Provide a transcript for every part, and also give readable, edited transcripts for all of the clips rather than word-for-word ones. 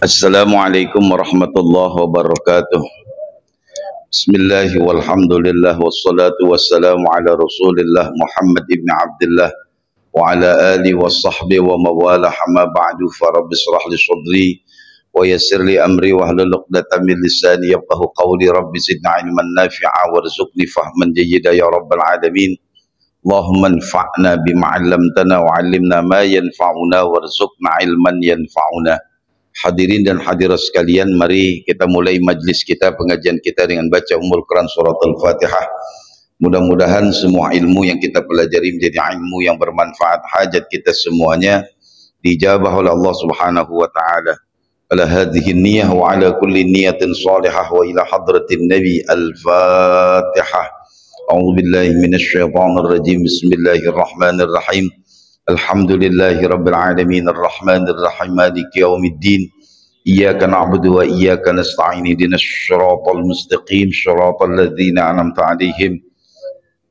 Assalamualaikum warahmatullahi wabarakatuh. Bismillah walhamdulillah wassalatu wassalamu ala rasulillah Muhammad ibn Abdullah wa ala alihi wa sahbihi wa mawalah ma ba'du fa rabbi shrah li sadri wa yassir li amri wa hlul 'uqdatam min lisani yafqahu qawli rabbi zidna ilman nafi'a warzuqni fahman jayyida ya rabbal alamin. Allahumma anfa'na bima 'allamtana wa 'allimna ma yanfa'una warzuqna ilman yanfa'una. Hadirin dan hadirat sekalian, mari kita mulai majlis kita, pengajian kita dengan baca Ummul Quran surat Al-Fatihah. Mudah-mudahan semua ilmu yang kita pelajari menjadi ilmu yang bermanfaat, hajat kita semuanya dijabah oleh Allah Subhanahu wa taala. Ala hadhihi niyyah wa ala kulli niyatin salihah wa ila hadratin Nabi. Al-Fatihah. A'udzu billahi minasyaitonir rajim. Bismillahirrahmanirrahim. Alhamdulillahi rabbil alamin arrahmanir rahim maliki yaumiddin iyyaka na'budu wa iyyaka nasta'in ihdinas siratal mustaqim siratal ladzina an'amta 'alaihim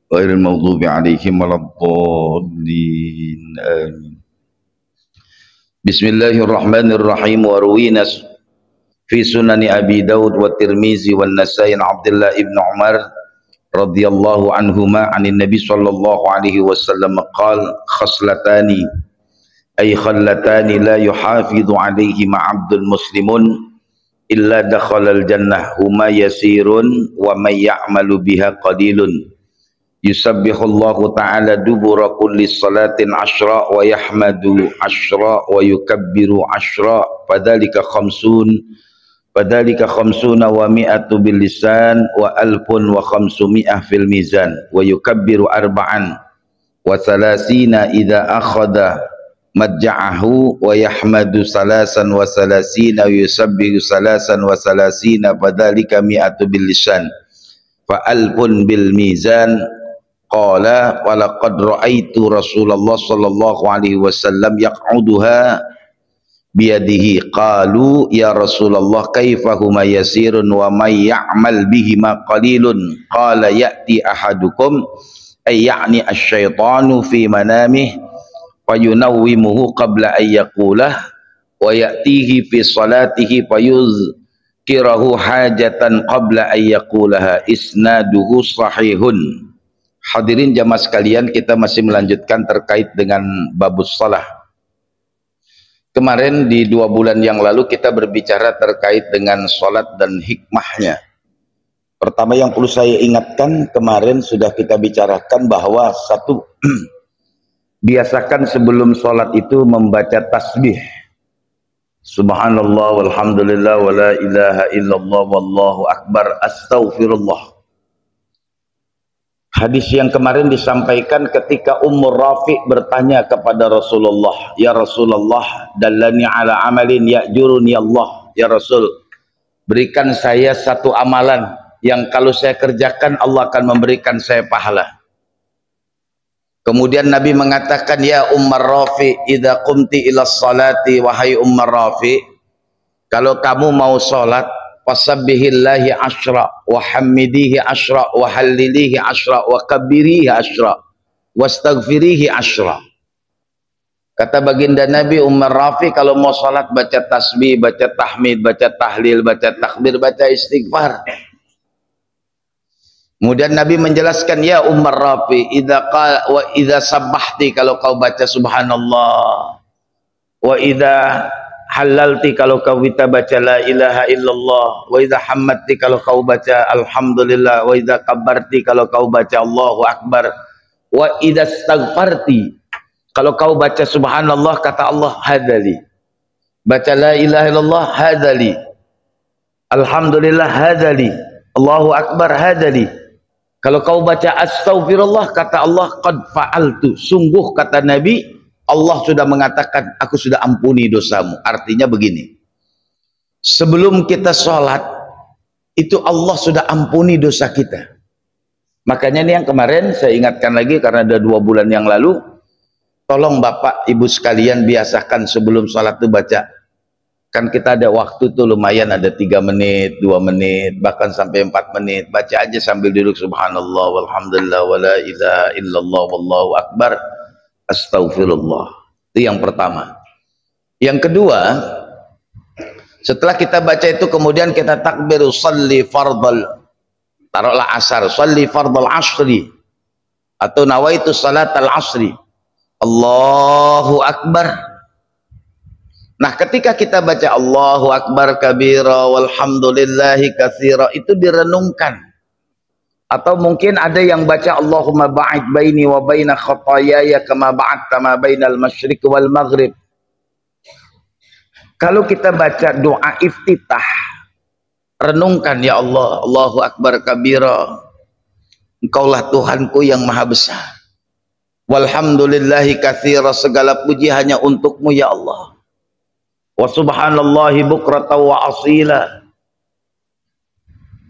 ghairil maghdubi 'alaihim waladdallin amin. Bismillahirrahmanirrahim. Wa ruwina fi sunani Abi Daud wa Tirmizi wa Nasa'i Abdullah ibn Umar radhiyallahu anhuma anin Nabi sallallahu alaihi wasallam qala khaslatani ay khallatani la yuhafidhu alaihima 'abdul muslimun illa dakhala al jannah huma yasirun wa may ya'malu biha qalilun yusabbihullahu ta'ala dubura kulli salatin 'ashra wa yahmadu 'ashra wa yukabbiru 'ashra fadzalika khamsuna wa mi'atu bil lisan wa alfun wa khamsumi'ah fil mizan wa yukabbiru arba'an wa salasina idha akhada madja'ahu wa yahmadu salasan wa salasina wa yusabbihu salasan wa salasina fadzalika mi'atu bil lisan fa alfun bil mizan. Qala wa laqad ra'aitu Rasulullah sallallahu alaihi wasallam yaq'uduha biyadihi. Qalu ya Rasulullah kaifa huma yasirun wa may ya'mal bihima qalilun. Qala ya'ti ahadukum ay ya'ni asy-syaitanu fi manamih wa yunawwimuhu qabla ay yaqulah wa ya'tihi fi salatihi fayuzkirahu hajatan qabla ay yaqulaha. Isnaduhu sahihun. Hadirin jamaah sekalian, kita masih melanjutkan terkait dengan babus shalah. Kemarin di 2 bulan yang lalu kita berbicara terkait dengan sholat dan hikmahnya. Pertama yang perlu saya ingatkan, kemarin sudah kita bicarakan bahwa satu, biasakan sebelum sholat itu membaca tasbih. Subhanallah walhamdulillah wa la ilaha illallah wallahu akbar astaghfirullah. Hadis yang kemarin disampaikan ketika Ummur Rafi bertanya kepada Rasulullah, ya Rasulullah, dallani ala amalin ya'juruni Allah. Ya Rasul, berikan saya satu amalan yang kalau saya kerjakan Allah akan memberikan saya pahala. Kemudian Nabi mengatakan, ya Ummur Rafi, idza qumti ila salati, wahai Ummur Rafi, kalau kamu mau salat, wasabbihillahi ashra wa hamidihi ashra wa hallilihi ashra wa kabbirihi ashra wastaghfirihi ashra. Kata baginda Nabi, Ummur Rafi kalau mau salat baca tasbih, baca tahmid, baca tahlil, baca takbir, baca istighfar. Kemudian Nabi menjelaskan, ya Ummur Rafi, idza sabbahti, kalau kau baca subhanallah, wa idza halalti, kalau kau baca la ilaha illallah, wa idza hammadti, kalau kau baca alhamdulillah, wa idza kabbarti, kalau kau baca Allahu akbar, wa idza astaghfarti, kalau kau baca subhanallah, kata Allah, hadali, baca la ilaha illallah, hadali, alhamdulillah, hadali, Allahu akbar, hadali. Kalau kau baca astaghfirullah, kata Allah, qad fa'altu, sungguh kata Nabi, Allah sudah mengatakan, aku sudah ampuni dosamu. Artinya begini, sebelum kita sholat, itu Allah sudah ampuni dosa kita. Makanya ini yang kemarin saya ingatkan lagi, karena ada 2 bulan yang lalu, tolong Bapak Ibu sekalian biasakan sebelum sholat itu baca. Kan kita ada waktu tuh lumayan, ada 3 menit, 2 menit, bahkan sampai 4 menit. Baca aja sambil duduk, subhanallah, walhamdulillah, wa la ilaha illallah, wallahu akbar, astaghfirullah. Itu yang pertama. Yang kedua, Setelah kita baca itu kemudian kita takbir, sholli fardal, taruhlah asar, sholli fardal asri, atau nawaitu salatal asri, Allahu akbar. Nah, ketika kita baca Allahu akbar kabira walhamdulillahi katsira, itu direnungkan. Atau mungkin ada yang baca Allahumma ba'id baini wa baina khataayaya kama ba'adta ma bainal masyriq wal maghrib. Kalau kita baca doa iftitah, renungkan, ya Allah, Allahu akbar kabira, Engkaulah Tuhanku yang maha besar. Walhamdulillahi katsira, segala puji hanya untukmu ya Allah. Wa subhanallahi bukratan wa asila,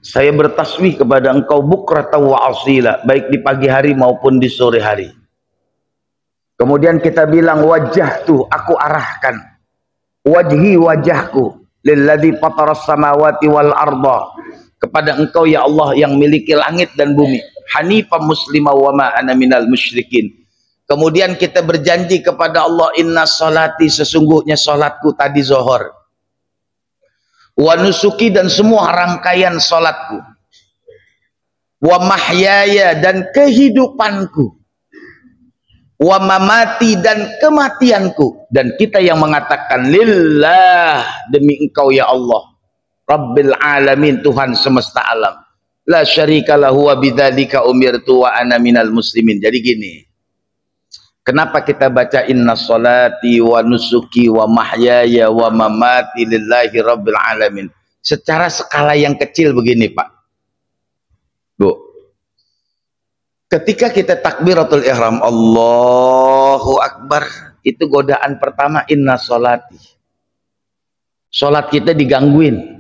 saya bertasbih kepada Engkau bukratan wa asila, baik di pagi hari maupun di sore hari. Kemudian kita bilang wajjahtu, aku arahkan wajhi, wajahku, lilladzi fataras samawati wal arda, kepada Engkau ya Allah yang miliki langit dan bumi, hanifan muslima wa ma ana minal musyrikin. Kemudian kita berjanji kepada Allah, inna sholati, sesungguhnya sholatku tadi zuhur, wa nusuki, dan semua rangkaian sholatku, wa mahyaya, dan kehidupanku, wa mamati, dan kematianku. Dan kita yang mengatakan lillah, demi Engkau ya Allah, Rabbil alamin, Tuhan semesta alam, la syarika lahu wa bidzalika umirtu wa ana minal muslimin. Jadi gini, kenapa kita baca inna sholati wa nusuki wa mahyaya wa mamati lillahi rabbil alamin? Secara skala yang kecil begini Pak, Bu. Ketika kita takbiratul ihram Allahu akbar, itu godaan pertama inna sholati. Sholat kita digangguin.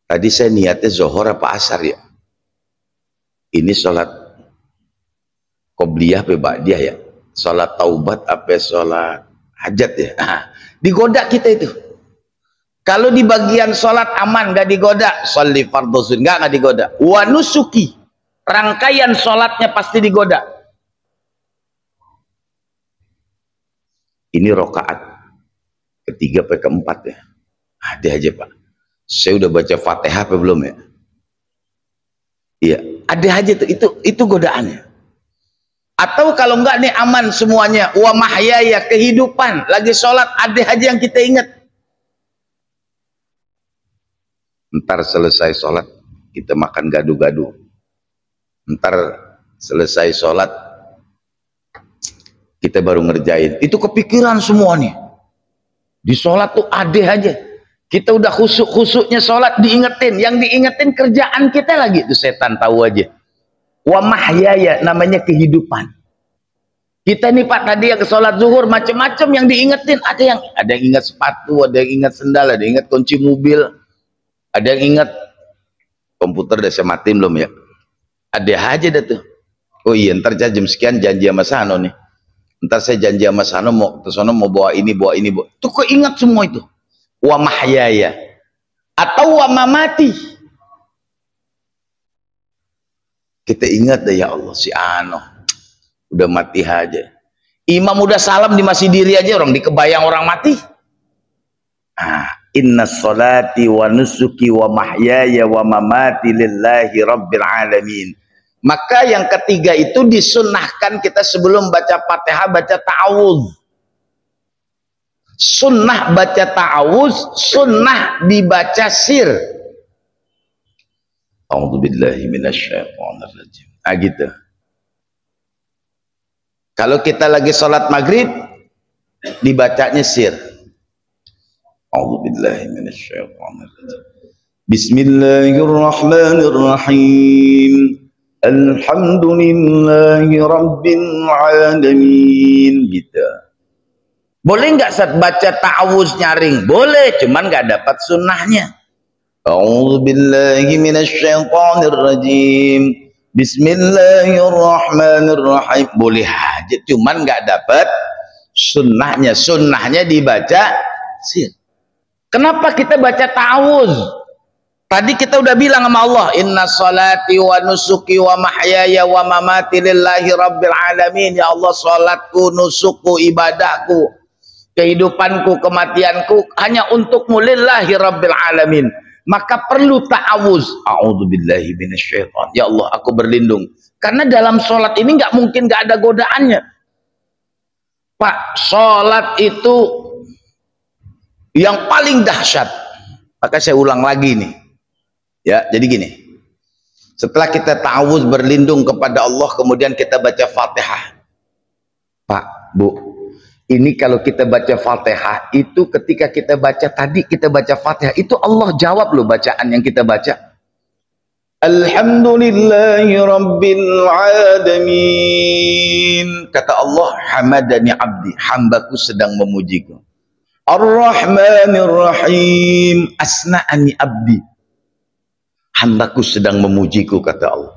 Tadi saya niatnya zuhur apa asar ya? Ini sholat qobliyah apa ba'diyah ya? Sholat taubat apa sholat hajat ya? Nah, digoda kita itu. Kalau di bagian sholat aman, gak digoda. Sholli fardhu, gak digoda. Wa nusuki, rangkaian sholatnya pasti digoda. Ini rokaat ketiga sampai keempat ya. Ada aja Pak. Saya udah baca Fatihah apa belum ya? Iya, ada aja tuh, itu godaannya. Atau kalau enggak nih aman semuanya, wa mahyaya, kehidupan, lagi sholat ada aja yang kita ingat. Ntar selesai sholat kita makan gadu-gadu. Ntar selesai sholat kita baru ngerjain. Itu kepikiran semua nih. Di sholat tuh ada aja. Kita udah khusuk-khusuknya sholat diingetin. Yang diingetin kerjaan kita lagi. Itu setan tahu aja. Wa mahyaya, namanya kehidupan. Kita nih Pak tadi yang ke sholat zuhur macam-macam yang diingetin. Ada yang ingat sepatu, ada yang ingat sendal, ada yang ingat kunci mobil, ada yang ingat komputer. Udah saya matiin belum ya? Ada aja dah tuh. Oh iya, ntar jam sekian janji sama Sano nih. Ntar saya janji sama Sano mau ke sono mau bawa ini. Tuh kok ingat semua itu. Wa mahyaya atau wa mamati. Kita ingat deh ya Allah, si Ano udah mati aja. Imam udah salam di masjid diri aja, orang dikebayang orang mati. Inna sholati wa nusuki wa mahyaya wa mamati lillahi rabbil alamin. Maka yang ketiga itu disunnahkan kita sebelum baca Fatihah baca ta'awudz. Sunnah baca ta'awudz, sunnah dibaca sir. A'udzubillahi minasyaitonirrajim. Gitu. Kalau kita lagi sholat maghrib dibacanya sir. A'udzubillahi minasyaitonirrajim. Bismillahirrahmanirrahim. Alhamdulillahi rabbil alamin. Gitu. Boleh nggak saat baca ta'awudz nyaring? Boleh, cuman nggak dapat sunnahnya. A'udzubillahi minasyaitonirrajim. Bismillahirrahmanirrahim. Boleh aja, cuman nggak dapat sunnahnya. Sunnahnya dibaca sir. Kenapa kita baca ta'awudz? Tadi kita udah bilang sama Allah, inna sholati wa nusuki wa mahyaya wa mamati lillahi rabbil alamin. Ya Allah, sholatku, nusukku, ibadahku, kehidupanku, kematianku hanya untukmu, lillahi rabbil alamin. Maka perlu ta'awuz. A'udzubillahi minasyaitan. Ya Allah, aku berlindung. Karena dalam sholat ini nggak mungkin nggak ada godaannya. Pak, sholat itu yang paling dahsyat. Maka saya ulang lagi nih. Ya, jadi gini. Setelah kita ta'awuz berlindung kepada Allah, kemudian kita baca Fatihah. Pak, Bu, ini kalau kita baca Fatihah, itu ketika kita baca tadi, kita baca Fatihah, itu Allah jawab loh bacaan yang kita baca. Alhamdulillahi Rabbil Alamin. Kata Allah, hamadani abdi, hambaku sedang memujiku. Ar-Rahmanir Rahim, asna'ani abdi, hambaku sedang memujiku, kata Allah.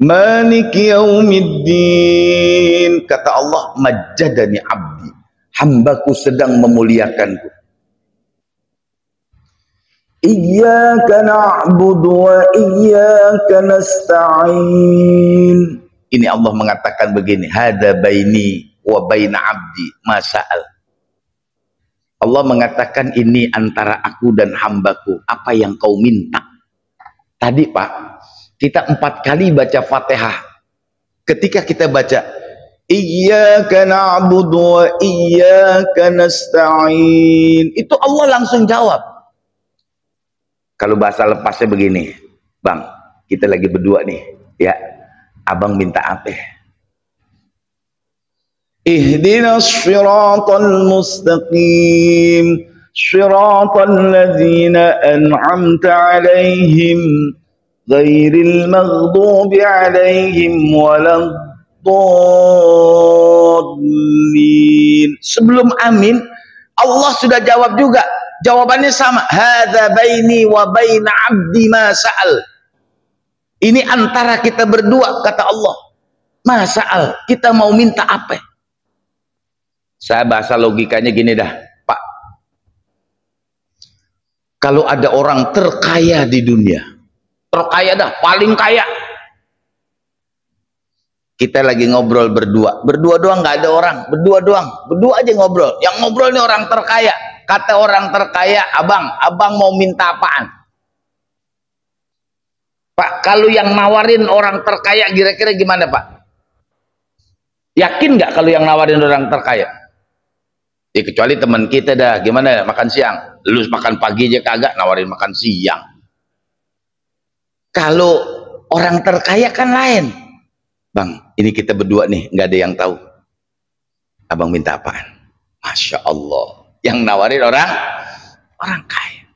Maliki yaumiddin, kata Allah, majjadani abdi, hambaku sedang memuliakanku. Iyyaka na'budu wa iyyaka nasta'in. Ini Allah mengatakan begini, hada baini wa baina abdi masa'al. Allah mengatakan ini antara aku dan hambaku, apa yang kau minta. Tadi Pak, kita 4 kali baca Fatihah. Ketika kita baca Iyyaka na'budu wa iyyaka nasta'in, itu Allah langsung jawab. Kalau bahasa lepasnya begini, Bang, kita lagi berdua nih, ya, abang minta apa? Ihdinas shiratal mustaqim, shiratal ladzina an'amta alaihim, ghairil maghdubi alaihim waladdallin. Sebelum amin, Allah sudah jawab juga. Jawabannya sama, hadza baini wa baina abdi ma sa'al. Ini antara kita berdua, kata Allah. Ma sa'al, kita mau minta apa? Saya bahasa logikanya gini dah, Pak. Kalau ada orang terkaya di dunia, terkaya dah, paling kaya, kita lagi ngobrol berdua doang, nggak ada orang, berdua aja ngobrol. Yang ngobrol ini orang terkaya. Kata orang terkaya, abang mau minta apaan? Pak, kalau yang nawarin orang terkaya kira-kira gimana Pak? Yakin nggak kalau yang nawarin orang terkaya? Ya kecuali teman kita dah, gimana makan siang? Lu makan pagi aja kagak, nawarin makan siang. Kalau orang terkaya kan lain. Bang, ini kita berdua nih, nggak ada yang tahu. Abang minta apaan? Masya Allah. Yang nawarin orang kaya.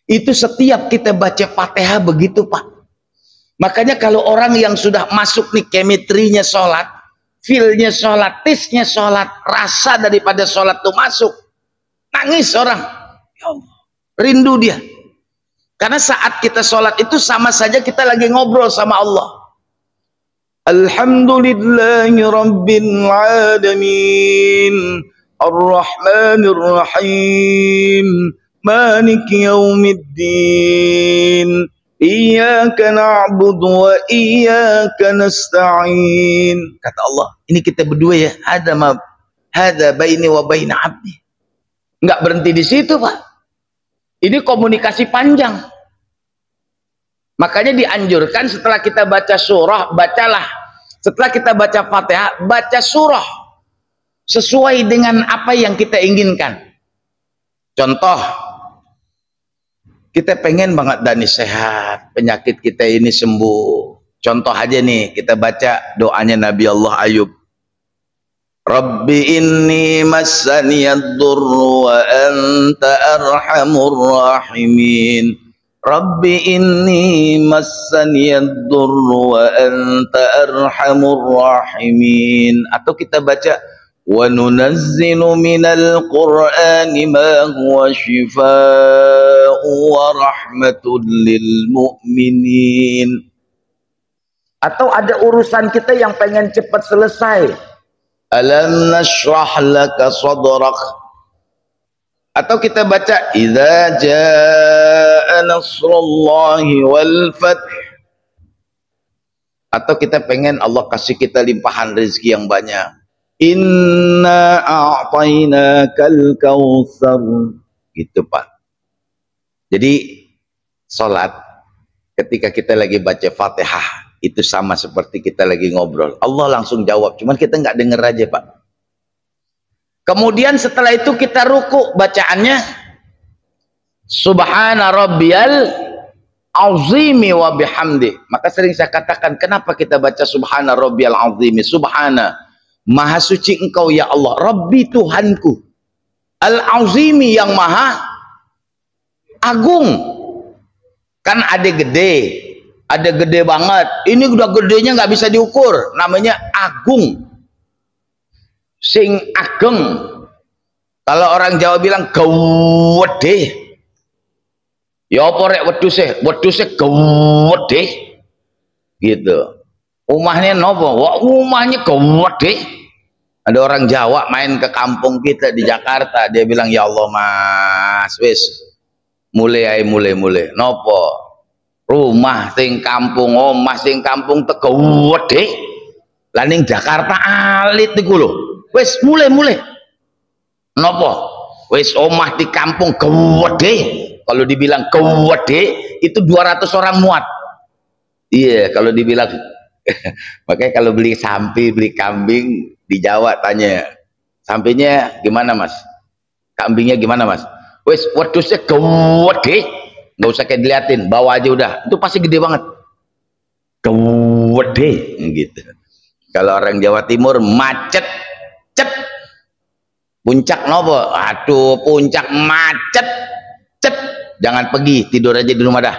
Itu setiap kita baca Fatihah begitu Pak. Makanya kalau orang yang sudah masuk nih chemistry-nya sholat, feel-nya sholat, taste-nya sholat, rasa daripada sholat itu masuk, nangis orang. Ya Allah, rindu dia. Karena saat kita sholat itu sama saja kita lagi ngobrol sama Allah. Alhamdulillahi Rabbil Alamin, Ar-Rahmanir Rahim, Maliki Yaumiddin, Iyyaka na'budu wa iyyaka nasta'in. Kata Allah, ini kita berdua ya, hada baini wa baina abdi. Enggak berhenti di situ, Pak. Ini komunikasi panjang. Makanya dianjurkan setelah kita baca surah, bacalah. Setelah kita baca Fatihah, baca surah sesuai dengan apa yang kita inginkan. Contoh, kita pengen banget Dani sehat, penyakit kita ini sembuh. Contoh aja nih, kita baca doanya Nabi Allah Ayub. Rabbi inni massaniyad-durru wa anta arhamur rahimin. Rabbi inni massaniyad-durru wa anta arhamur rahimin. Atau kita baca wa nunazzilu minal qur'ani ma huwa shifaa'u wa rahmatul lil mu'minin. Atau ada urusan kita yang pengen cepat selesai, alam nashrah laka sadrak. Atau kita baca idza jaa nasrullahi wal fath. Atau kita pengen Allah kasih kita limpahan rezeki yang banyak. Inna a'tainakal kautsar. Gitu Pak. Jadi salat ketika kita lagi baca Fatihah itu sama seperti kita lagi ngobrol. Allah langsung jawab, cuman kita nggak denger aja Pak. Kemudian setelah itu kita ruku, bacaannya Subhana rabbiyal azimi wa bihamdi. Maka sering saya katakan, kenapa kita baca Subhana rabbiyal azimi? Subhana, maha suci engkau ya Allah, Rabbi Tuhanku, al-azimi yang maha agung. Kan ada gede banget, ini udah gedenya nggak bisa diukur, namanya agung, sing ageng. Kalau orang Jawa bilang gede, ya apa rek wedhuse gede gitu. Umahnya nopo? Wah, umahnya gede. Ada orang Jawa main ke kampung kita di Jakarta, dia bilang, ya Allah Mas, wis mulai nopo rumah sing kampung, omah sing kampung teko gede laning Jakarta alit iku lho. Wis mulai nopo wis omah di kampung gede. Kalau dibilang gede itu 200 orang muat. Iya, kalau dibilang makanya kalau beli sapi, beli kambing di Jawa tanya, sampingnya gimana Mas, kambingnya gimana Mas? Wes wedhusnya gede, nggak usah kayak diliatin, bawa aja udah, itu pasti gede banget, gede gitu. Kalau orang Jawa Timur macet, puncak nopo, aduh puncak macet, jangan pergi, tidur aja di rumah dah,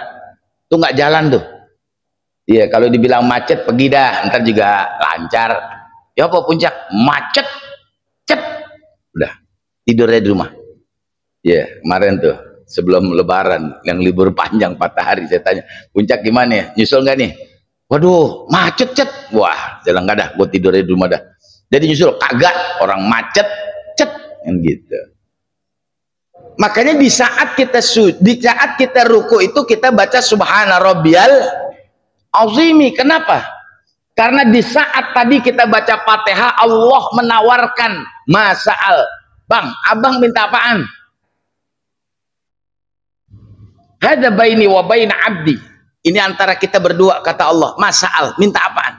tuh nggak jalan tuh. Iya, kalau dibilang macet pergi dah, ntar juga lancar. Ya apa puncak macet, udah tidur aja di rumah. Ya, kemarin tuh sebelum lebaran yang libur panjang 4 hari saya tanya, puncak gimana ya, nyusul nggak nih? Waduh macet, wah jalan nggak dah, gue tidur di rumah dah. Jadi nyusul kagak, orang macet yang gitu. Makanya di saat kita ruku itu kita baca Subhana rabbiyal azimi. Kenapa? Karena di saat tadi kita baca Fatihah, Allah menawarkan masa'al, bang abang minta apaan? Hada baini wa baina abdi, ini antara kita berdua, kata Allah, masa'al, minta apaan?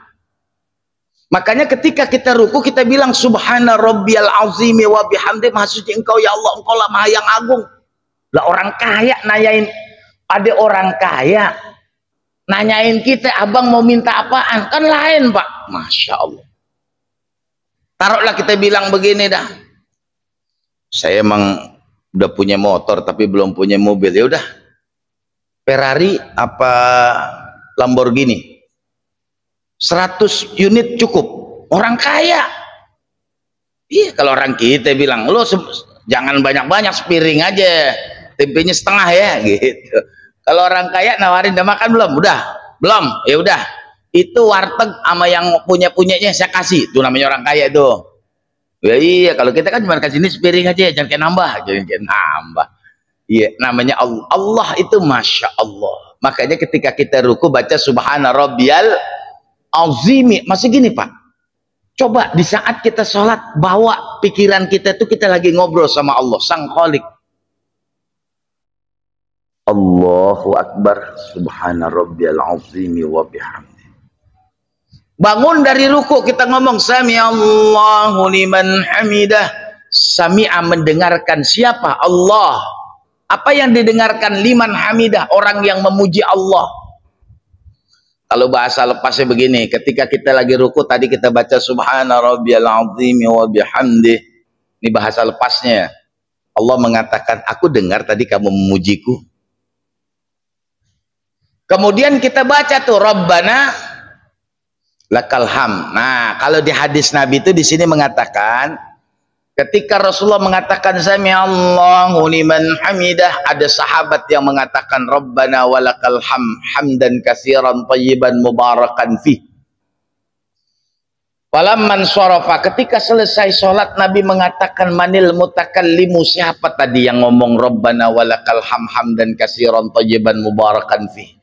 Makanya ketika kita ruku kita bilang Subhana rabbiyal azimi wa bihamdi, maha suci engkau ya Allah, engkau lah maha yang agung. Lah orang kaya nanyain, ada orang kaya nanyain kita, abang mau minta apaan? Kan lain Pak. Masya Allah. Taruhlah kita bilang begini dah, saya emang udah punya motor tapi belum punya mobil, ya udah Ferrari apa Lamborghini 100 unit cukup. Orang kaya. Iya, kalau orang kita bilang, lo jangan banyak-banyak, sepiring aja, tempenya setengah ya gitu. Kalau orang kaya nawarin, udah makan belum? Udah belum? Ya udah, itu warteg sama yang punyanya saya kasih, itu namanya orang kaya itu. Ya iya, kalau kita kan cuma kasih ini sepiring aja, jangan kayak nambah. Iya, namanya Allah. Allah itu Masya Allah. Makanya ketika kita ruku baca Subhana rabbiyal azimi. Masih gini Pak, coba di saat kita sholat, bawa pikiran kita tuh kita lagi ngobrol sama Allah Sang Khalik. Allahu Akbar, Subhana rabbiyal azimi wa bihamdi. Bangun dari ruku kita ngomong Sami Allahu liman hamidah. Sami'a mendengarkan siapa? Allah. Apa yang didengarkan? Liman hamidah, orang yang memuji Allah. Kalau bahasa lepasnya begini, ketika kita lagi ruku tadi kita baca Subhana rabbiyal azimi wa bihamdi. Ini bahasa lepasnya. Allah mengatakan, aku dengar tadi kamu memujiku. Kemudian kita baca tuh Rabbana lakal ham. Nah, kalau di hadis Nabi itu di sini mengatakan, ketika Rasulullah mengatakan Sami Allahu liman hamidah, ada sahabat yang mengatakan Rabbana walakal hamdan katsiran thayyiban mubarakan fi. Falamman sharafa, ketika selesai sholat Nabi mengatakan manil mutakallimu, siapa tadi yang ngomong Rabbana walakal hamdan katsiran thayyiban mubarakan fi?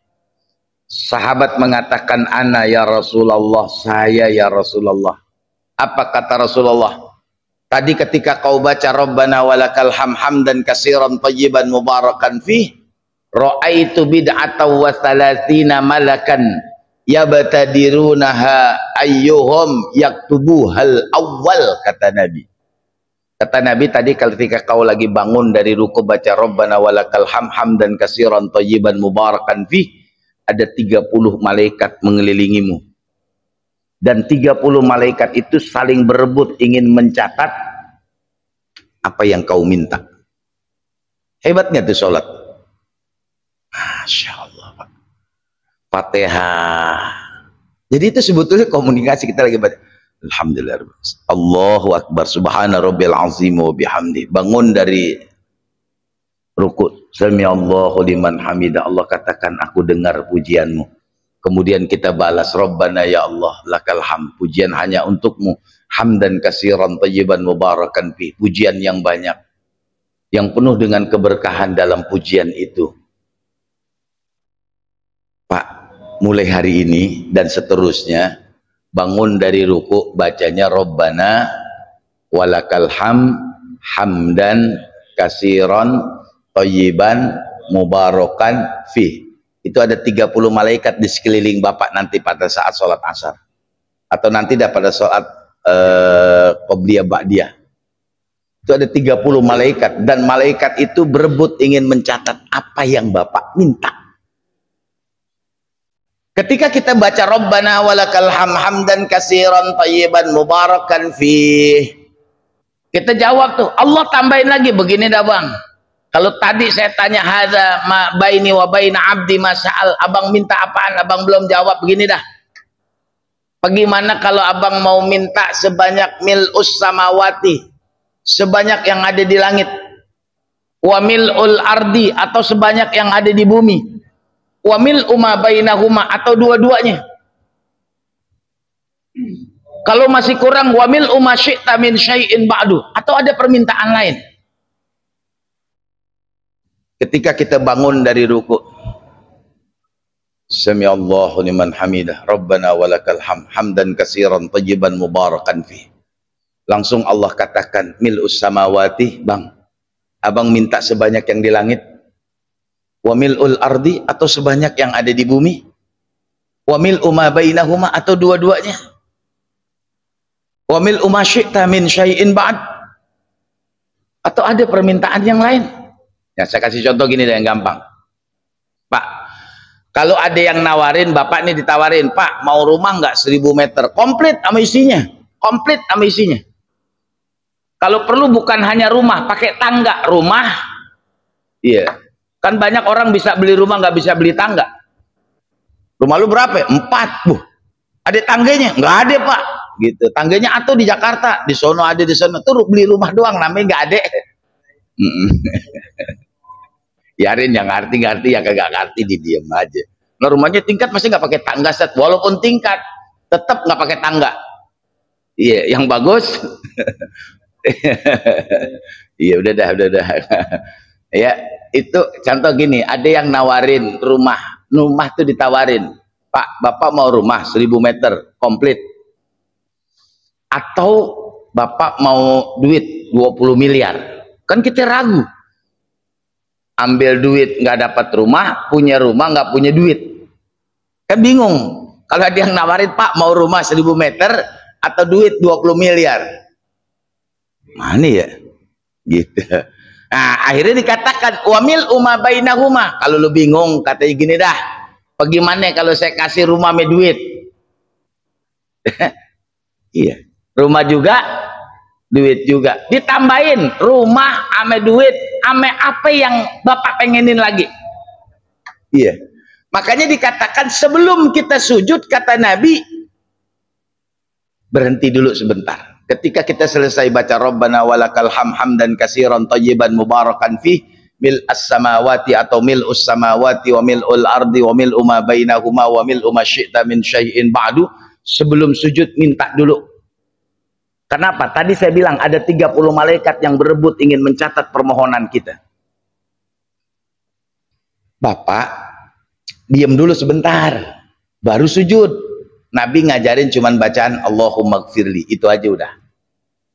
Sahabat mengatakan ana ya Rasulullah, saya ya Rasulullah. Apa kata Rasulullah? Tadi ketika kau baca Rabbana walakal hamdan katsiran thayyiban mubarakan fih, ra'aitu bid'atan wa thalathina malakan yabtadirunaha ayyuhum yaktubuhal awwal, kata Nabi. Kata Nabi tadi ketika kau lagi bangun dari ruku baca Rabbana walakal hamdan katsiran thayyiban mubarakan fih, ada 30 malaikat mengelilingimu. Dan 30 malaikat itu saling berebut ingin mencatat apa yang kau minta. Hebatnya tuh sholat. Masya Allah, Pak. Fatihah. Jadi itu sebetulnya komunikasi kita lagi baca. Alhamdulillah. Allahu Akbar. Subhana rabbil azim wa bihamdi. Bangun dari ruku. Sami Allahu liman hamidah. Allah katakan, aku dengar pujianmu. Kemudian kita balas, Rabbana ya Allah lakal hamd, pujian hanya untukmu, hamdan katsiran thayyiban mubarakan fi, pujian yang banyak yang penuh dengan keberkahan dalam pujian itu. Pak, mulai hari ini dan seterusnya bangun dari ruku bacanya Rabbana walakal hamd hamdan katsiran thayyiban mubarakan fi. Itu ada 30 malaikat di sekeliling Bapak nanti pada saat sholat asar. Atau nanti pada sholat qobliyah ba'diyah. Itu ada 30 malaikat. Dan malaikat itu berebut ingin mencatat apa yang Bapak minta. Ketika kita baca Rabbana walakal hamdan katsiran thayyiban mubarakan fih, kita jawab tuh, Allah tambahin lagi, begini dah bang. Kalau tadi saya tanya hadza ma baini wa baina abdi mas'al, abang minta apaan? Abang belum jawab, begini dah. Bagaimana kalau abang mau minta sebanyak mil'us samawati, sebanyak yang ada di langit, wa mil'ul ardi, atau sebanyak yang ada di bumi, wa mil'u ma bainahuma, atau dua-duanya. Kalau masih kurang, wa mil'u ma syi'ta min syai'in ba'du, atau ada permintaan lain. Ketika kita bangun dari ruku, Sami Allahu liman hamidah, Rabbana walakal hamd, hamdan katsiran thayyiban mubarakan fi. Langsung Allah katakan, mil'us samawati, bang, abang minta sebanyak yang di langit, wa mil'ul ardi, atau sebanyak yang ada di bumi, wa mil'u ma bainahuma, atau dua-duanya, wa mil'u ma syi'ta min syai'in ba'd, atau ada permintaan yang lain. Ya, saya kasih contoh gini deh yang gampang. Pak, kalau ada yang nawarin, Bapak nih ditawarin, Pak mau rumah nggak 1000 meter, komplit sama isinya, komplit sama isinya. Kalau perlu bukan hanya rumah, pakai tangga, rumah, iya. Kan banyak orang bisa beli rumah nggak bisa beli tangga. Rumah lu berapa? 4, ada tangganya? Nggak ada Pak. Gitu. Tangganya atau di Jakarta, di sono ada, di sono tuh beli rumah doang, namanya nggak ada. Yarin yang ngerti-ngerti, yang kagak ngerti didiem aja. Nah rumahnya tingkat masih nggak pakai tangga set, walaupun tingkat tetap nggak pakai tangga. Iya, yang bagus. Iya udah dah. Ya itu contoh gini, ada yang nawarin rumah tuh ditawarin, Pak Bapak mau rumah 1000 meter komplit, atau Bapak mau duit 20 miliar, kan kita ragu. Ambil duit nggak dapat rumah nggak punya duit, kan bingung. Kalau ada yang nawarin, Pak mau rumah 1000 meter atau duit 20 miliar, mana ya gitu. Nah akhirnya dikatakan wamil umma bainahuma. Kalau lu bingung, katanya gini dah, bagaimana kalau saya kasih rumah me duit? Iya, rumah juga duit juga, ditambahin rumah ame duit ame apa yang Bapak pengenin lagi. Iya, makanya dikatakan sebelum kita sujud, kata Nabi, berhenti dulu sebentar. Ketika kita selesai baca Rabbana walakal hamd hamdan katsiran thayyiban mubarakan fih, mil as-samawati atau mil us-samawati wa mil'ul ardi wa mil'u ma bainahuma wa mil'u ma syi'ta min syai'in ba'du, sebelum sujud minta dulu. Kenapa? Tadi saya bilang ada 30 malaikat yang berebut ingin mencatat permohonan kita. Bapak diam dulu sebentar, baru sujud. Nabi ngajarin cuman bacaan Allahumma gfirli, itu aja udah.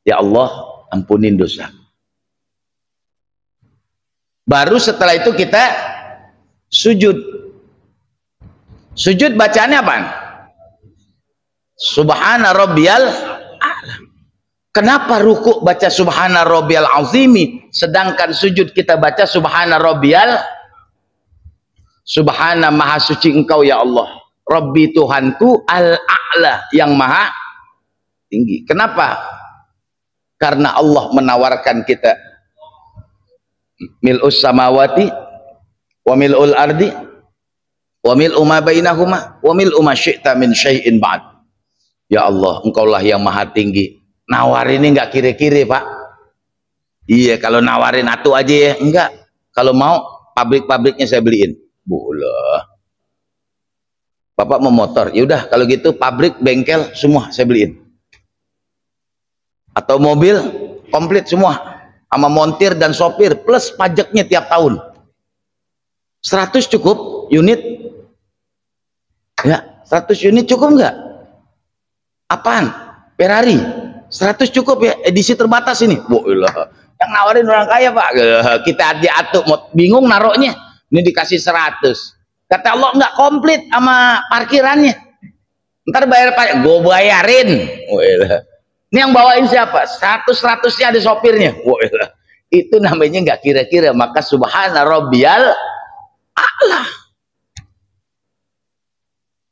Ya Allah, ampunin dosa. Baru setelah itu kita sujud. Sujud bacaannya apa? Subhana rabbiyal a'la. Kenapa ruku baca subhana rabbiyal azimi, sedangkan sujud kita baca subhana rabbiyal, subhana maha suci engkau ya Allah, Rabbi Tuhanku al-a'la, yang maha tinggi. Kenapa? Karena Allah menawarkan kita mil'us samawati wa mil'ul ardi wa mil'u ma bainahuma wa mil'u ma syi'ta min syai'in ba'd. Ya Allah, engkaulah yang maha tinggi. Nawarin ini enggak kiri-kiri, Pak. Iya, kalau nawarin atu aja ya, enggak. Kalau mau pabrik-pabriknya saya beliin. Boleh. Bapak mau motor, yaudah kalau gitu pabrik, bengkel semua saya beliin. Atau mobil komplit semua, sama montir dan sopir plus pajaknya tiap tahun. 100 cukup unit? Ya, 100 unit cukup enggak? Apaan? Ferrari 100 cukup ya, edisi terbatas ini. Boleh. Yang nawarin orang kaya, Pak. Kita diatur, bingung naruhnya. Ini dikasih 100. Kata Allah nggak komplit sama parkirannya. Ntar bayar pajak, gue bayarin. Ini yang bawain siapa? 100-100-nya ada sopirnya. Itu namanya nggak kira-kira. Maka subhana rabbiyal a'la.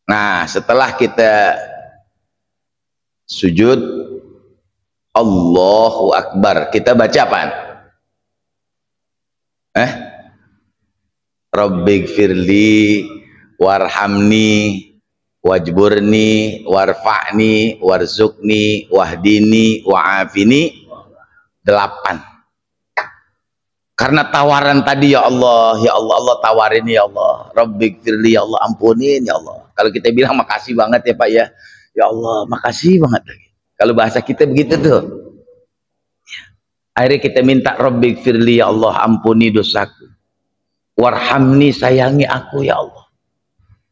Nah, setelah kita sujud, Allahu Akbar, kita baca apaan? Rabbighfirli warhamni wajburni warfa'ni warzuqni wahdini wa'afini. 8. Karena tawaran tadi, ya Allah, Allah tawarin ya Allah, Rabbighfirli, ya Allah ampunin ya Allah. Kalau kita bilang makasih banget ya Pak ya, ya Allah makasih banget lagi. Kalau bahasa kita begitu tuh. Akhirnya kita minta Rabbighfirli, ya Allah ampuni dosaku. Warhamni, sayangi aku ya Allah.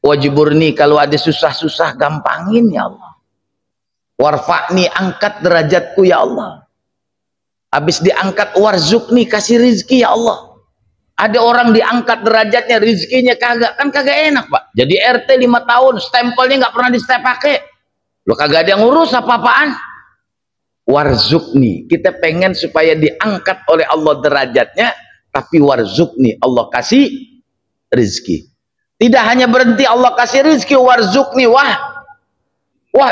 Wajburni, kalau ada susah-susah gampangin ya Allah. Warfa'ni, angkat derajatku ya Allah. Habis diangkat, warzuqni, kasih rizki ya Allah. Ada orang diangkat derajatnya, rizkinya kagak, kan kagak enak Pak. Jadi RT 5 tahun, stempelnya nggak pernah di-step pakai. Lo kagak ada yang ngurus apa-apaan. Warzuqni, kita pengen supaya diangkat oleh Allah derajatnya. Tapi warzuqni, Allah kasih rizki. Tidak hanya berhenti Allah kasih rizki, warzuqni, wah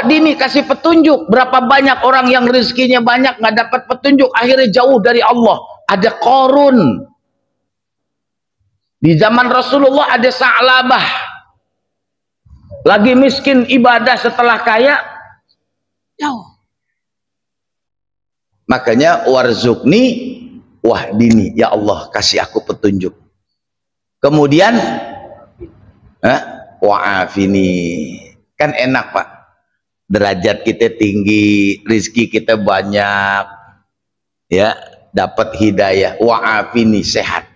dini kasih petunjuk. Berapa banyak orang yang rizkinya banyak nggak dapat petunjuk, akhirnya jauh dari Allah. Ada Qarun. Di zaman Rasulullah ada Sa'labah. Lagi miskin, ibadah, setelah kaya jauh. Makanya warzuqni wahdini, ya Allah kasih aku petunjuk. Kemudian wa'afini, kan enak Pak, derajat kita tinggi, rizki kita banyak ya, dapat hidayah. Wa'afini, sehat.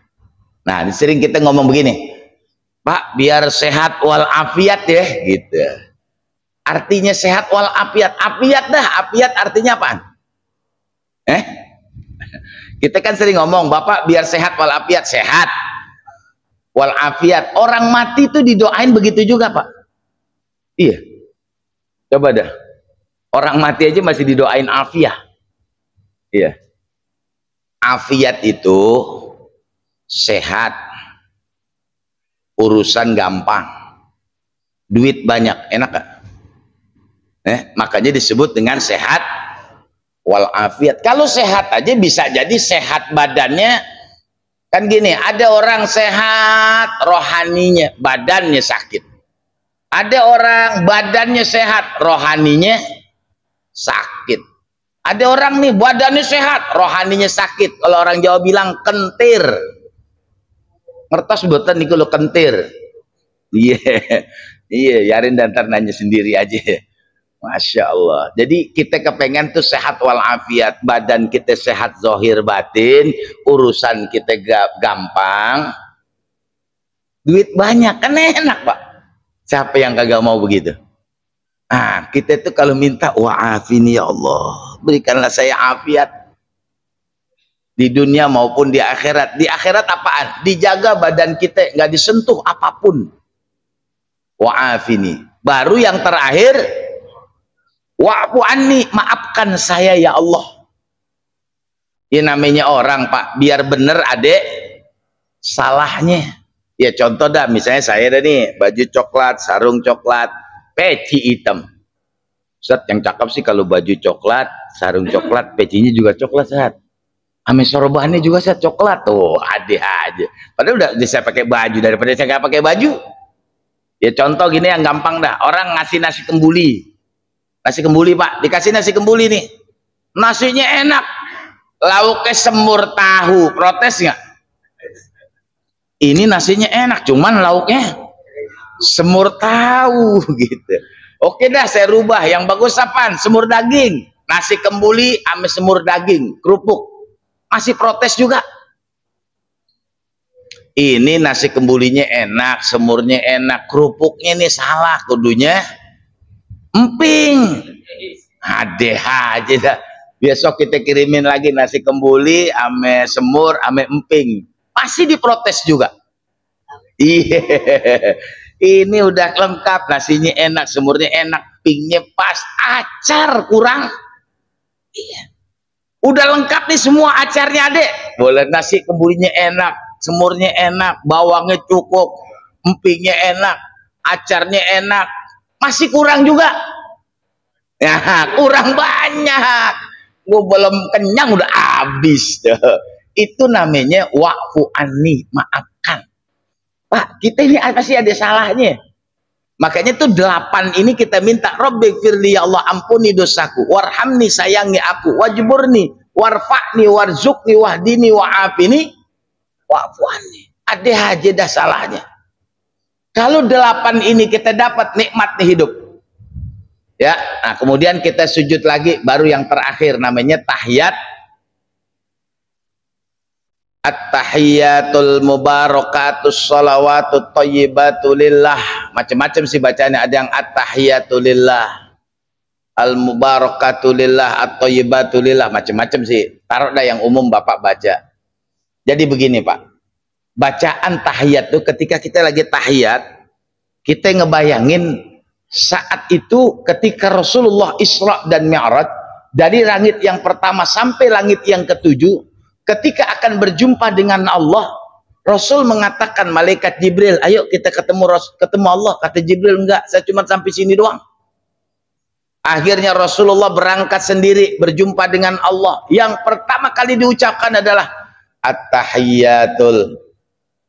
Nah sering kita ngomong begini, Pak biar sehat walafiat ya gitu. Artinya sehat walafiat, afiat dah, afiat artinya apaan? Kita kan sering ngomong, Bapak biar sehat walafiat, sehat walafiat. Orang mati itu didoain begitu juga Pak. Iya, coba dah, orang mati aja masih didoain afiat. Iya, afiat itu sehat, urusan gampang, duit banyak, enak gak? Makanya disebut dengan sehat walafiat. Kalau sehat aja bisa jadi sehat badannya. Kan gini, ada orang sehat rohaninya, badannya sakit. Ada orang badannya sehat, rohaninya sakit. Ada orang nih badannya sehat, rohaninya sakit. Kalau orang Jawa bilang kentir. Ngertos boten niku lo kentir. Iya. Iya, Yarin dan ntar nanya sendiri aja. Masya Allah. Jadi kita kepengen tuh sehat walafiat, badan kita sehat zahir batin, urusan kita gampang, duit banyak, kan enak Pak. Siapa yang kagak mau begitu? Nah, kita itu kalau minta wa'afini ya Allah, berikanlah saya afiat di dunia maupun di akhirat. Di akhirat apaan? Dijaga badan kita nggak disentuh apapun. Wa'afini. Baru yang terakhir, wa'fu anni, maafkan saya ya Allah. Ya namanya orang Pak, biar bener adek salahnya. Ya contoh dah, misalnya saya dah nih, baju coklat, sarung coklat, peci hitam. Ustaz, yang cakep sih kalau baju coklat, sarung coklat, pecinya juga coklat, Ustaz. Ame sorbannya juga Ustaz coklat tuh, ada aja. Padahal udah saya pakai baju daripada saya nggak pakai baju. Ya contoh gini yang gampang dah, orang ngasih nasi kembuli. Nasi kembuli Pak, dikasih nasi kembuli nih. Nasinya enak. Lauknya semur tahu, protes nggak? Ini nasinya enak, cuman lauknya semur tahu gitu. Oke dah, saya rubah. Yang bagus apaan? Semur daging. Nasi kembuli ame semur daging, kerupuk. Masih protes juga. Ini nasi kembulinya enak, semurnya enak, kerupuknya ini salah, kudunya emping. Adeh aja dah. Besok kita kirimin lagi nasi kembuli, ame semur, ame emping. Masih diprotes juga. Iya. Ini udah lengkap, nasinya enak, semurnya enak, pingnya pas, acar kurang. Iya. Udah lengkap nih semua acarnya adek. Boleh nasi kembulinya enak, semurnya enak, bawangnya cukup, empingnya enak, acarnya enak. Masih kurang juga. Ya, kurang banyak. Gue belum kenyang udah habis. Itu namanya wa'fu anni, maafkan. Pak, kita ini pasti ada salahnya. Makanya tuh 8 ini kita minta, Rabbi firli ya Allah, ampuni dosaku, warhamni, sayangi aku, wajburni, warfa'ni, warzukni, wahdini, wa'afini, wa'fu anni. Ada aja dah salahnya. Kalau 8 ini kita dapat, nikmatnya hidup. Ya, nah kemudian kita sujud lagi, baru yang terakhir namanya tahiyat. At-tahiyatul mubarakatus shalawatut thayyibatu lillah. Macam-macam sih bacanya, ada yang at-tahiyatu lillah, al-mubarakatu lillah, at-thayyibatu lillah, macam-macam sih. Taruh dah yang umum Bapak baca. Jadi begini Pak, bacaan tahiyat itu ketika kita lagi tahiyat, kita ngebayangin saat itu ketika Rasulullah Isra dan Mi'raj dari langit yang pertama sampai langit yang ketujuh, ketika akan berjumpa dengan Allah, Rasul mengatakan malaikat Jibril, ayo kita ketemu Allah. Kata Jibril, enggak, saya cuma sampai sini doang. Akhirnya Rasulullah berangkat sendiri berjumpa dengan Allah. Yang pertama kali diucapkan adalah at-tahiyyatul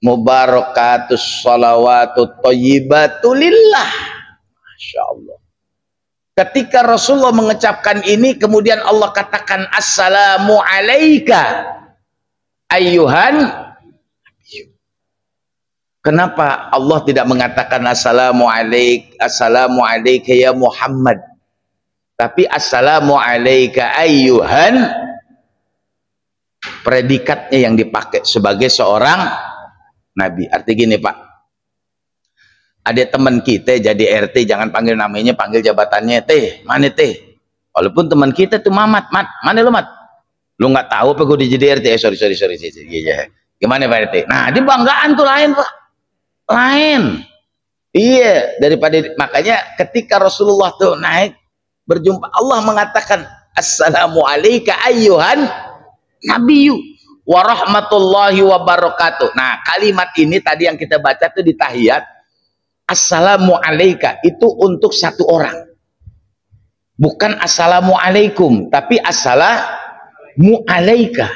mubarakatus shalawatut thayyibatu lillah. Masya Allah. Ketika Rasulullah mengucapkan ini, kemudian Allah katakan assalamu alaika ayyuhan. Kenapa Allah tidak mengatakan assalamu alaika ya Muhammad, tapi assalamu alaika ayyuhan? Predikatnya yang dipakai sebagai seorang nabi. Arti gini Pak, ada teman kita jadi RT, jangan panggil namanya, panggil jabatannya. Teh, mana teh? Walaupun teman kita tuh Mamat, mana lu Mat? Lu nggak tahu apa gue jadi RT? Sorry. Gimana Pak RT? Nah, di banggaan tuh lain Pak, lain. Iya, daripada, makanya ketika Rasulullah tuh naik berjumpa, Allah mengatakan assalamu alayka ayyuhan nabiyyu wa rahmatullahi wa barakatuh. Nah, kalimat ini tadi yang kita baca tuh di tahiyat, assalamu alayka itu untuk satu orang, bukan assalamu alaikum, tapi assalamu alayka.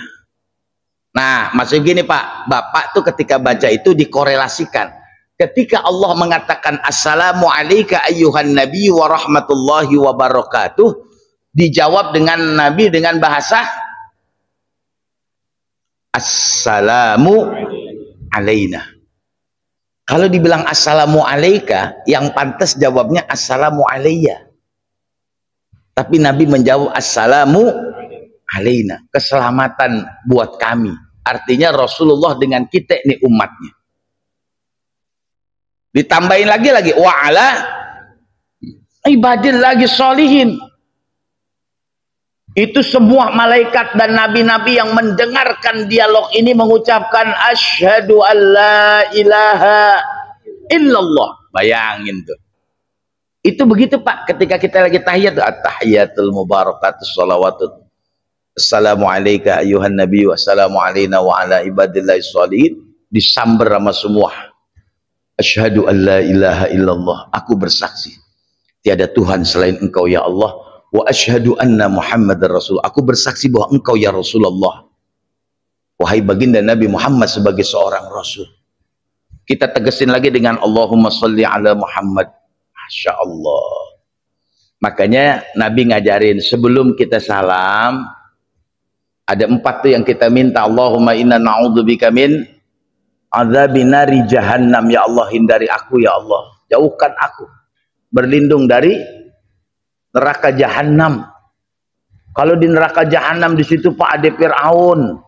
Nah, maksud gini Pak, Bapak tuh ketika baca itu dikorelasikan. Ketika Allah mengatakan assalamu alayka ayyuhan nabi wa rahmatullahi wa barakatuh, dijawab dengan Nabi dengan bahasa assalamu alaina. Kalau dibilang assalamu alayka, yang pantas jawabnya assalamu alayya. Tapi Nabi menjawab assalamu alaina, keselamatan buat kami. Artinya Rasulullah dengan kita ini umatnya. Ditambahin lagi wa ala ibadil lagi solihin. Itu semua malaikat dan nabi-nabi yang mendengarkan dialog ini mengucapkan asyhadu an la ilaha illallah. Bayangin tuh. Itu begitu Pak, ketika kita lagi tahiyat, at-tahiyatul mubarakatus shalawatut. Assalamualaikum ayuhan nabi wa assalamu alaina wa ala ibadillahi sholihin. Disamber sama semua. Asyhadu an la ilaha illallah. Aku bersaksi tiada Tuhan selain engkau ya Allah. Wa asyhadu anna Muhammadar Rasul. Aku bersaksi bahwa engkau ya Rasulullah. Wahai baginda Nabi Muhammad sebagai seorang Rasul. Kita tegesin lagi dengan Allahumma sholli ala Muhammad. Masya Allah. Makanya Nabi ngajarin sebelum kita salam, ada 4 tuh yang kita minta. Allahumma inna na'udzubika min adzabin nari jahannam. Ya Allah, hindari aku ya Allah. Jauhkan aku. Berlindung dari neraka jahanam. Kalau di neraka jahanam di situ Pak ada Fir'aun,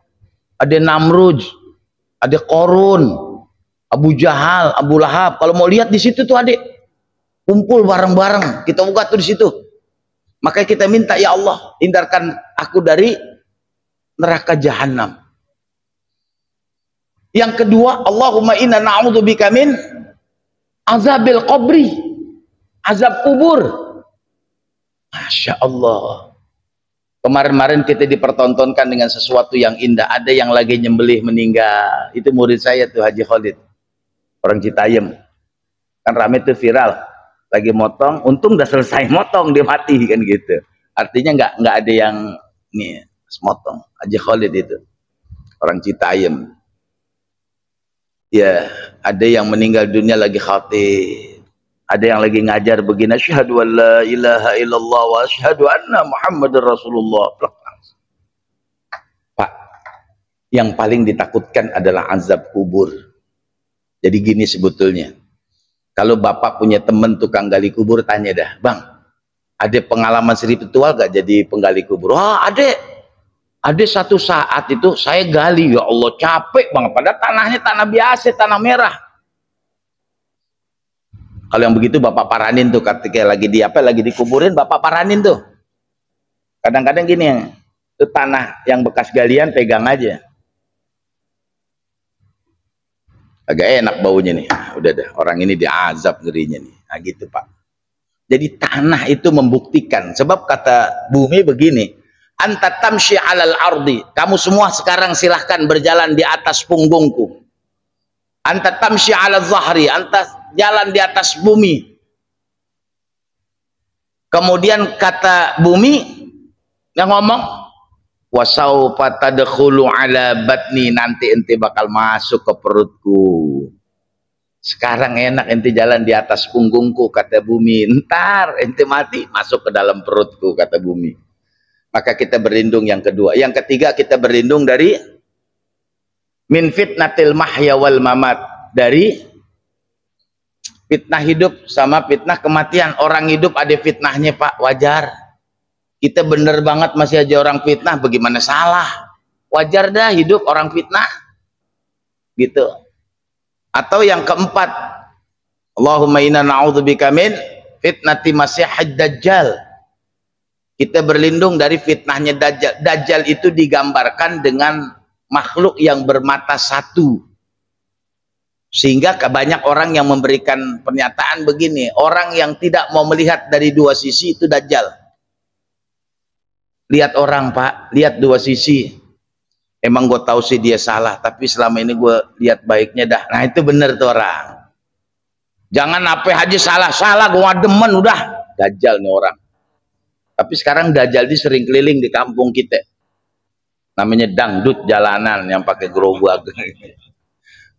ada Namrud, ada Qarun, Abu Jahal, Abu Lahab. Kalau mau lihat di situ tuh adik, kumpul bareng-bareng. Kita buka tuh di situ. Makanya kita minta ya Allah, hindarkan aku dari neraka jahanam. Yang kedua, Allahumma inna na'udzubika min azabil qabri, azab kubur. Masya Allah. Kemarin-kemarin kita dipertontonkan dengan sesuatu yang indah. Ada yang lagi nyembelih meninggal. Itu murid saya tuh Haji Khalid, orang Citayam. Kan rame tuh viral. Lagi motong, untung udah selesai motong dia mati kan gitu. Artinya nggak ada yang nih motong. Haji Khalid itu orang Citayam. Ya, ada yang meninggal dunia lagi khatib. Ada yang lagi ngajar begini, asyhadu an la ilaha illallah wa asyhadu anna Muhammadar Rasulullah. Pak, yang paling ditakutkan adalah azab kubur. Jadi gini sebetulnya. Kalau Bapak punya teman tukang gali kubur, tanya dah, Bang, ada pengalaman spiritual gak jadi penggali kubur? Wah, ada satu saat itu saya gali, ya Allah capek banget. Padahal tanahnya tanah biasa, tanah merah. Kalau yang begitu Bapak paranin tuh, ketika lagi lagi dikuburin, Bapak paranin tuh. Kadang-kadang gini, itu tanah yang bekas galian pegang aja. Agak enak baunya nih. Udah deh, orang ini diazab ngerinya nih. Nah gitu Pak. Jadi tanah itu membuktikan. Sebab kata bumi begini, anta tamshi alal ardi. Kamu semua sekarang silahkan berjalan di atas punggungku. Anta tamshi ala zahri. Anta jalan di atas bumi. Kemudian kata bumi yang ngomong, wasaufa tadkhulu ala batni, nanti ente bakal masuk ke perutku. Sekarang enak ente jalan di atas punggungku, kata bumi. Ntar ente mati masuk ke dalam perutku, kata bumi. Maka kita berlindung yang kedua. Yang ketiga kita berlindung dari min fitnatil mahya wal mamat, dari fitnah hidup sama fitnah kematian. Orang hidup ada fitnahnya Pak, wajar. Kita bener banget masih aja orang fitnah, bagaimana salah? Wajar dah hidup orang fitnah. Gitu. Atau yang keempat, Allahumma inna na'udzubika min fitnati masihid dajjal. Kita berlindung dari fitnahnya Dajjal. Dajjal itu digambarkan dengan makhluk yang bermata satu. Sehingga banyak orang yang memberikan pernyataan begini, orang yang tidak mau melihat dari dua sisi itu Dajjal. Lihat orang Pak, lihat dua sisi. Emang gue tahu sih dia salah, tapi selama ini gue lihat baiknya dah. Nah itu bener tuh orang. Jangan apa aja salah-salah, gue gak demen udah. Dajjal nih orang. Tapi sekarang Dajjal ini sering keliling di kampung kita. Namanya dangdut jalanan yang pakai gerobak.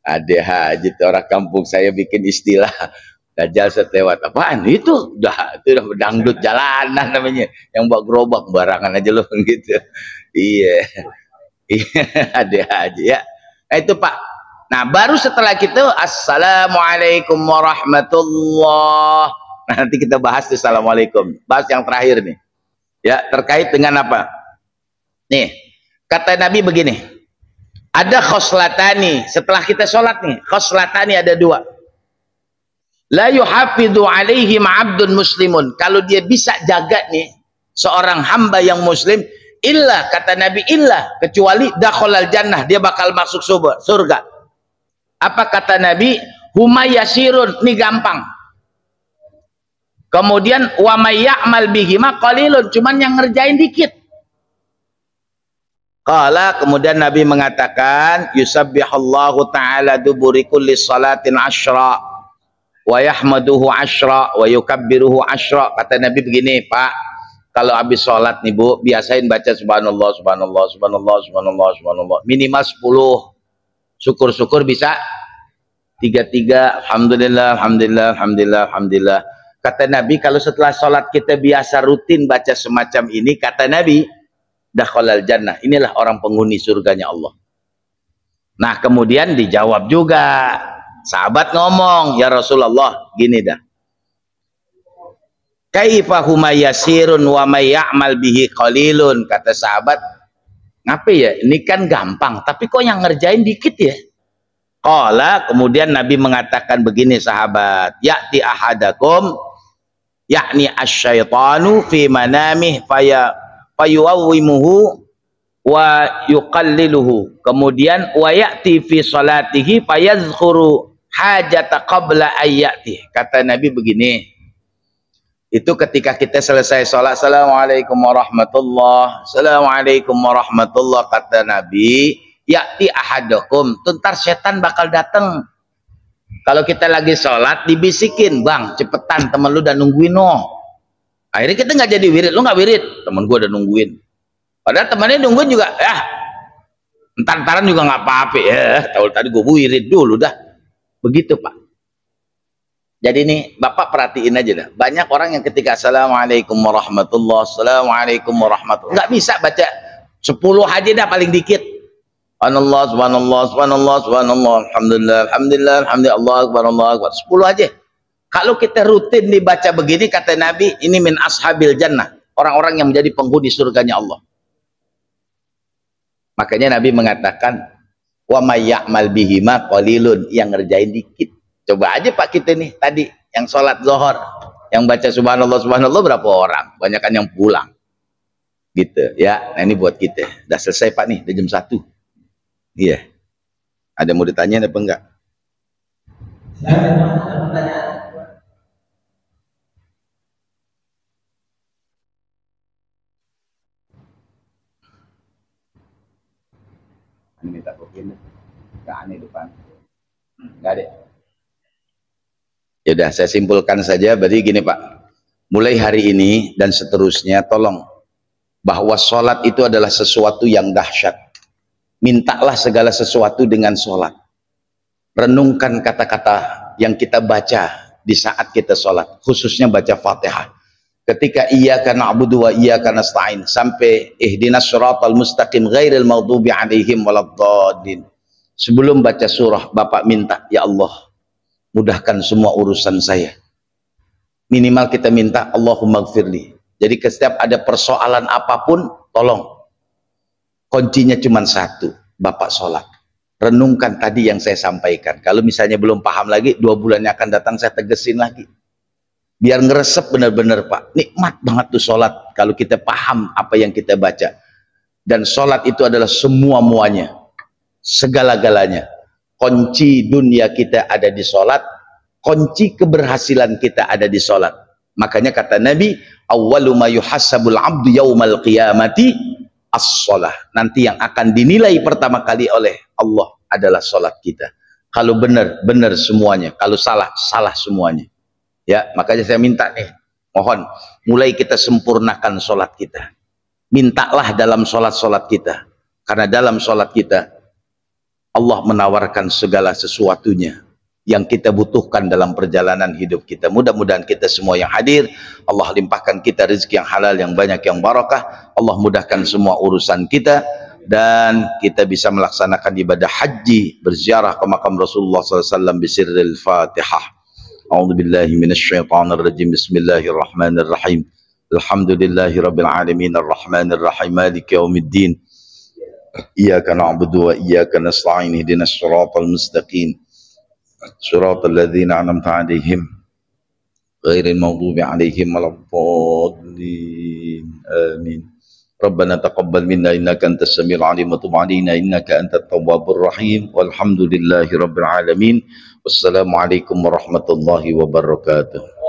Ada aja orang kampung saya bikin istilah Dajjal setewat. Apaan itu? Itu udah dangdut jalanan namanya, yang bawa gerobak barangan aja loh gitu. Iya. Ada aja ya. Nah itu Pak. Nah baru setelah itu assalamualaikum warahmatullah. Nah, nanti kita bahas tuh assalamualaikum. Bahas yang terakhir nih. Ya terkait dengan apa? Nih kata Nabi begini. Ada khoslatani, setelah kita sholat nih, khoslatani ada dua. La yuhafidhu alaihim abdun muslimun. Kalau dia bisa jaga nih seorang hamba yang muslim, illa, kata Nabi, illa, kecuali dakhalal jannah, dia bakal masuk surga. Apa kata Nabi? Huma yasirun, ini gampang. Kemudian wa may ya'mal bihima qalilun, cuman yang ngerjain dikit. Qala, kemudian Nabi mengatakan, yusabbihallahu ta'ala duburi kulli salatin asyra wa yahmaduhu asyra wa yukabbiruhu asyra. Kata Nabi begini, Pak, kalau habis sholat nih Bu, biasain baca subhanallah, subhanallah, subhanallah, subhanallah, subhanallah, minimal 10. Syukur-syukur bisa 33, alhamdulillah, alhamdulillah, alhamdulillah, alhamdulillah. Kata Nabi, kalau setelah sholat kita biasa rutin baca semacam ini, kata Nabi, dakhalal jannah, inilah orang penghuni surganya Allah. Nah, kemudian dijawab juga, sahabat ngomong, ya Rasulullah, gini dah, kaifa huma yasirun wa may ya'mal bihi qalilun. Kata sahabat, ngapa ya, ini kan gampang, tapi kok yang ngerjain dikit ya? Qala, kemudian Nabi mengatakan begini sahabat, ya'ti ahadakum yakni asyaitanu fi manamih fayuawwimuhu wa yuqalliluhu. Kemudian wa ya'ti fi salatihi fayazkhuru hajata qabla ayyati. Kata Nabi begini, itu ketika kita selesai sholat, assalamualaikum warahmatullah, assalamualaikum warahmatullah, kata Nabi, ya'ti ahadakum, ntar setan bakal datang. Kalau kita lagi sholat dibisikin, bang cepetan, temen lu udah nungguin no. Akhirnya kita nggak jadi wirid, lu nggak wirid, temen gua udah nungguin. Padahal temannya nungguin juga, entar-entaran juga nggak apa-apa ya. Tahu tadi gua wirid dulu dah. Begitu Pak. Jadi nih Bapak perhatiin aja dah. Banyak orang yang ketika assalamualaikum warahmatullah, assalamualaikum warahmatullah, nggak bisa baca 10 aja dah paling dikit. Subhanallah, subhanallah, subhanallah, subhanallah, alhamdulillah, alhamdulillah, alhamdulillah, Allah akbar, Allah akbar. 10 aja. Kalau kita rutin dibaca begini, kata Nabi, ini min ashabil jannah, orang-orang yang menjadi penghuni surganya Allah. Makanya Nabi mengatakan, wa may ya'mal bihima qalilun, yang ngerjain dikit. Coba aja Pak kita nih tadi yang sholat zuhur, yang baca subhanallah, subhanallah berapa orang? Banyak kan yang pulang. Gitu ya. Nah ini buat kita. Udah selesai Pak nih, udah jam 1. Iya. Ada mau ditanya apa enggak? Ini minta kopi enggak aneh depan. Enggak ada. Ya udah, saya simpulkan saja. Berarti gini Pak, mulai hari ini dan seterusnya tolong, bahwa sholat itu adalah sesuatu yang dahsyat. Mintalah segala sesuatu dengan sholat. Renungkan kata-kata yang kita baca di saat kita sholat, khususnya baca Fatihah. Ketika iyyaka na'budu wa iyyaka nasta'in sampai ihdinas siratal mustaqim ghairil maghdubi 'alaihim waladdallin. Sebelum baca surah, Bapak minta, ya Allah, mudahkan semua urusan saya. Minimal kita minta Allahumma gfirli. Jadi setiap ada persoalan apapun, tolong, kuncinya cuma satu, Bapak sholat. Renungkan tadi yang saya sampaikan. Kalau misalnya belum paham lagi, 2 bulan yang akan datang saya tegesin lagi. Biar ngeresep benar-benar Pak. Nikmat banget tuh sholat kalau kita paham apa yang kita baca. Dan sholat itu adalah semua-muanya, segala-galanya. Kunci dunia kita ada di sholat, kunci keberhasilan kita ada di sholat. Makanya kata Nabi, awwalu ma yuhassabul abdu yaumal qiyamati as-sholah. Nanti yang akan dinilai pertama kali oleh Allah adalah sholat kita. Kalau benar, benar semuanya. Kalau salah, salah semuanya. Ya, makanya saya minta nih, mohon, mulai kita sempurnakan sholat kita. Mintalah dalam sholat-sholat kita. Karena dalam sholat kita, Allah menawarkan segala sesuatunya yang kita butuhkan dalam perjalanan hidup kita. Mudah-mudahan kita semua yang hadir, Allah limpahkan kita rezeki yang halal, yang banyak, yang barakah. Allah mudahkan semua urusan kita, dan kita bisa melaksanakan ibadah haji, berziarah ke makam Rasulullah SAW bisirril Fatihah. A'udzubillahi minasyaitonirrajim. Bismillahirrahmanirrahim. Alhamdulillahirabbil alamin arrahmanir rahim maliki yaumiddin. Iyyaka na'budu wa iyyaka nasta'in ihdinas siratal mustaqim. Siratal ladzina an'amta 'alaihim ghairil maghdubi 'alaihim waladdallin. Amin. Rabbana taqabbal minna innaka antas samiul 'alim wa tub 'alaina innaka antat tawwabur rahim. Walhamdulillahi rabbil alamin. Wassalamualaikum warahmatullahi wabarakatuh.